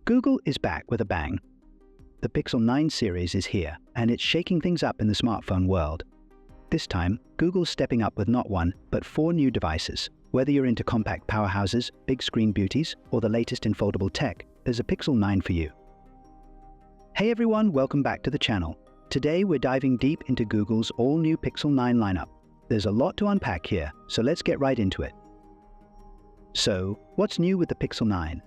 Google is back with a bang. The Pixel 9 series is here, and it's shaking things up in the smartphone world. This time, Google's stepping up with not one, but 4 new devices. Whether you're into compact powerhouses, big screen beauties, or the latest in foldable tech, there's a Pixel 9 for you. Hey everyone, welcome back to the channel. Today we're diving deep into Google's all-new Pixel 9 lineup. There's a lot to unpack here, so let's get right into it. So, what's new with the Pixel 9?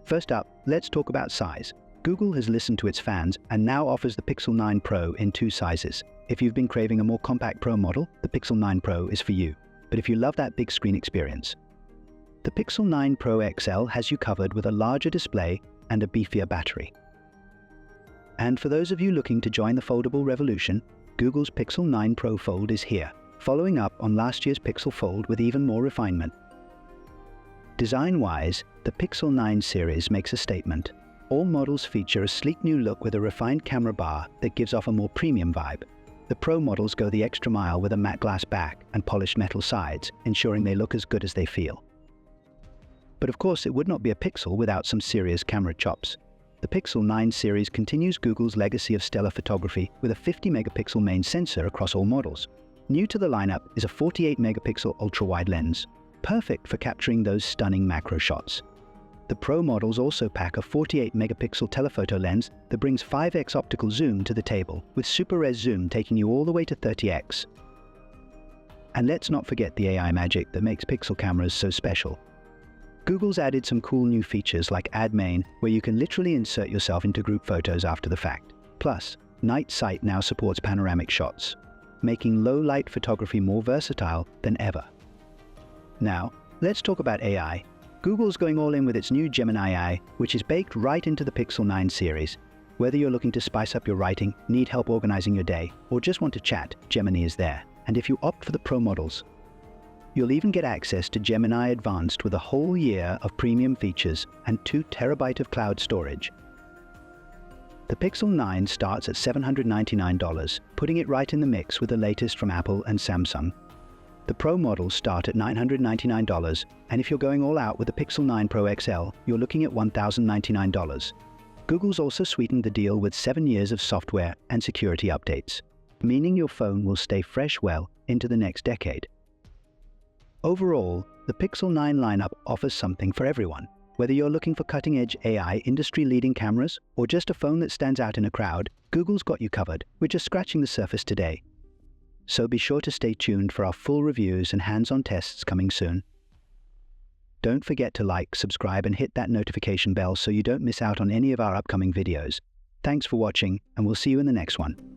First up, let's talk about size. Google has listened to its fans and now offers the Pixel 9 Pro in 2 sizes. If you've been craving a more compact Pro model, the Pixel 9 Pro is for you. But if you love that big screen experience, the Pixel 9 Pro XL has you covered with a larger display and a beefier battery. And for those of you looking to join the foldable revolution, Google's Pixel 9 Pro Fold is here, following up on last year's Pixel Fold with even more refinement. Design-wise, the Pixel 9 series makes a statement. All models feature a sleek new look with a refined camera bar that gives off a more premium vibe. The Pro models go the extra mile with a matte glass back and polished metal sides, ensuring they look as good as they feel. But of course, it would not be a Pixel without some serious camera chops. The Pixel 9 series continues Google's legacy of stellar photography with a 50-megapixel main sensor across all models. New to the lineup is a 48-megapixel ultra-wide lens, perfect for capturing those stunning macro shots. The Pro models also pack a 48-megapixel telephoto lens that brings 5x optical zoom to the table, with super res zoom taking you all the way to 30x. And let's not forget the AI magic that makes Pixel cameras so special. Google's added some cool new features like Add Main, where you can literally insert yourself into group photos after the fact. Plus, Night Sight now supports panoramic shots, making low-light photography more versatile than ever. Now, let's talk about AI. Google's going all in with its new Gemini AI, which is baked right into the Pixel 9 series. Whether you're looking to spice up your writing, need help organizing your day, or just want to chat, Gemini is there. And if you opt for the Pro models, you'll even get access to Gemini Advanced with a whole year of premium features and 2 terabytes of cloud storage. The Pixel 9 starts at $799, putting it right in the mix with the latest from Apple and Samsung. The Pro models start at $999, and if you're going all out with the Pixel 9 Pro XL, you're looking at $1,099. Google's also sweetened the deal with 7 years of software and security updates, meaning your phone will stay fresh well into the next decade. Overall, the Pixel 9 lineup offers something for everyone. Whether you're looking for cutting-edge AI, industry-leading cameras, or just a phone that stands out in a crowd, Google's got you covered. We're just scratching the surface today. So be sure to stay tuned for our full reviews and hands-on tests coming soon. Don't forget to like, subscribe, and hit that notification bell so you don't miss out on any of our upcoming videos. Thanks for watching, and we'll see you in the next one.